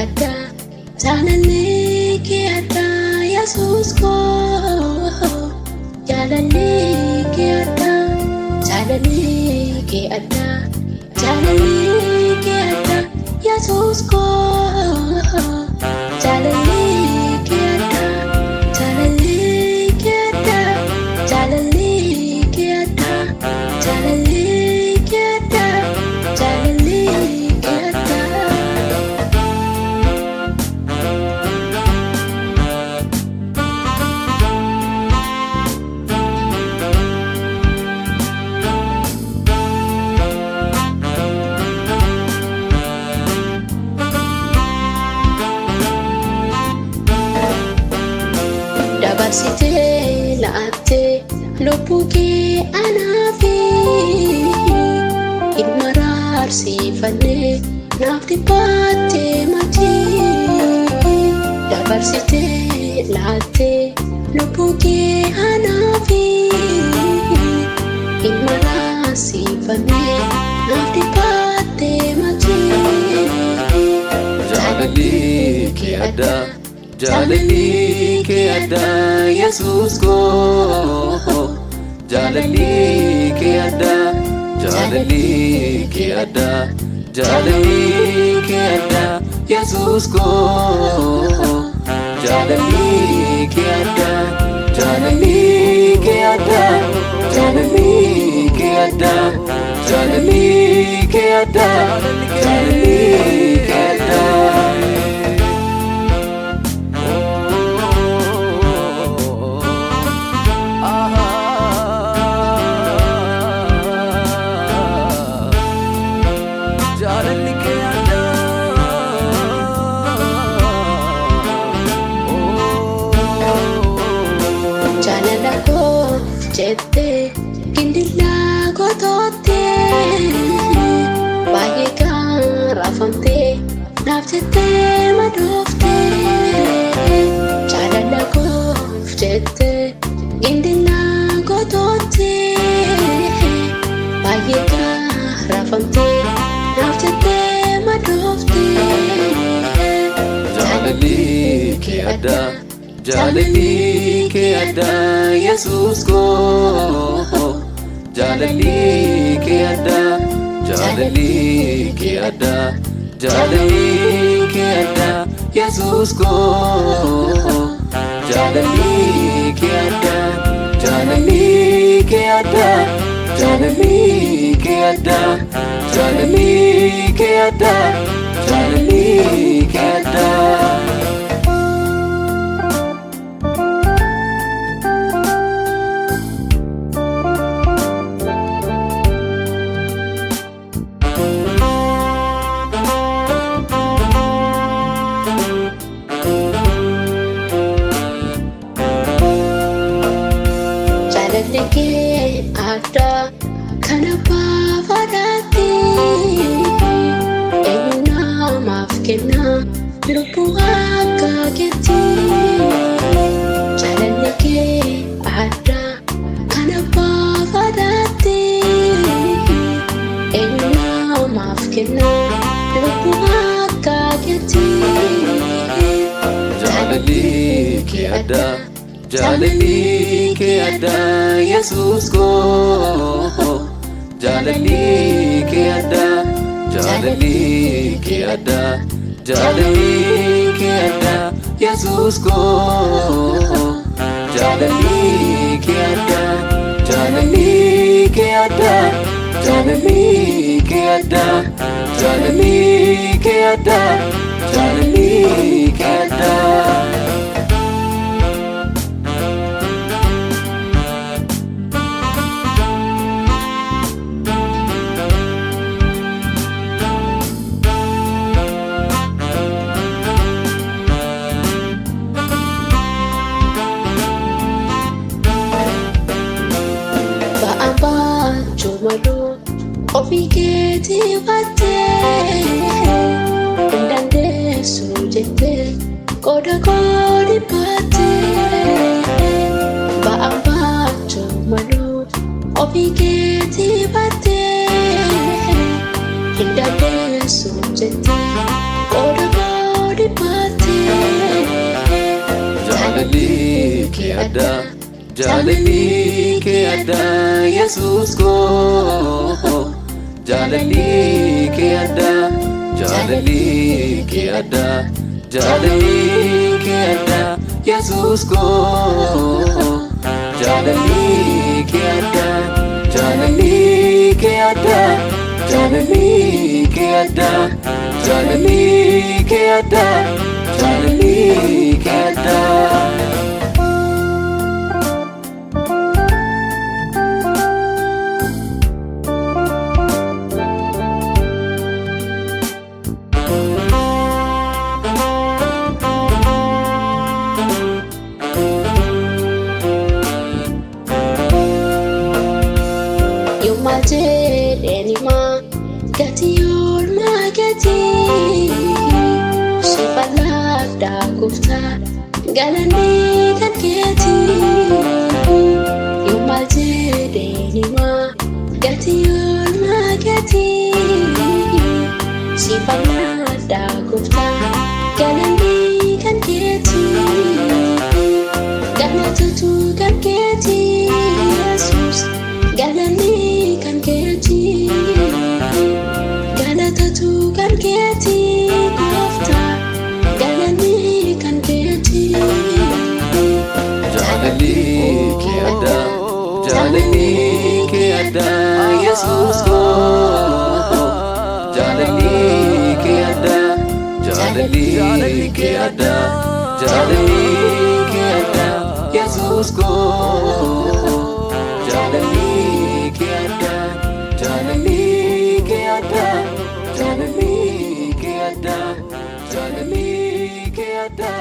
adda jaalalli kee adda Yesuus koo jaalalli kee adda jaalalli kee adda jaalalli kee adda Yesuus koo jaalalli kee adda jaalalli kee adda jaalalli kee adda jaalalli kee adda jaalalli kee adda. Dabarsitee laattee lubbuu kee anaafi ilma raarsiifannee naaf dhibbaattee matii. Dabarsitee laattee lubbuu kee anaafi ilma raarsiifannee naaf dhibbaattee matii. Jaalalli kee adda jaalalli kee adda Yesuus koo jaalalli kee adda jaalalli kee adda jaalalli kee adda Yesuus koo jaalalli kee adda jaalalli kee adda jaalalli kee adda jaalalli kee adda jaalalli kee adda. Jaalala koo jettee gindillaa gootoottee baay'ee kan raafamtee naaf jettee madooftee. Jaalala koo jettee gindillaa gootoottee baay'ee kan raafamtee naaf jettee madooftee. Jaalalli kee adda jaalalli kee adda Yesuus koo jaalalli kee adda jaalalli kee adda jaalalli kee adda Yesuus koo jaalalli kee adda jaalalli kee adda jaalalli kee adda jaalalli kee adda jaalalli kee adda. Jaalalli kee adda kan abbaa fadhaatti eenyu namaaf kenna lubbuu akka keetti. Jaalalli kee adda kan abbaa fadhaatti eenyu namaaf kenna lubbuu akka keetti. Jaalalli kee adda jaalalli kee adda Yesuus koo jaalalli kee adda jaalalli kee adda jaalalli kee adda Yesuus koo jaalalli kee adda jaalalli kee adda jaalalli kee adda jaalalli kee adda jaalalli kee adda. Jumalu ofii keetii battee hin dandeessu jettee adda jaalalli kee adda Yesuus koo jaalalli kee adda jaalalli kee adda jaalalli kee adda Yesuus koo jaalalli kee adda jaalalli kee adda jaalalli kee adda jaalalli kee adda jaalalli kee adda Anima gati olma gati sifalaf da gufta galani kan keti yomal jede anima gati olma gati sifalaf da gufta galani kan keti galata tu kan keti Yesus galani kan keti galata tu kan keti kofta galani kan keti jaalalli kee adda jaalalli kee adda Yesuus koo jaalalli kee adda jaalalli kee adda jaalalli kee adda Yesuus koo jaalalli kee adda jaalalli kee adda jaalalli kee adda jaalalli kee adda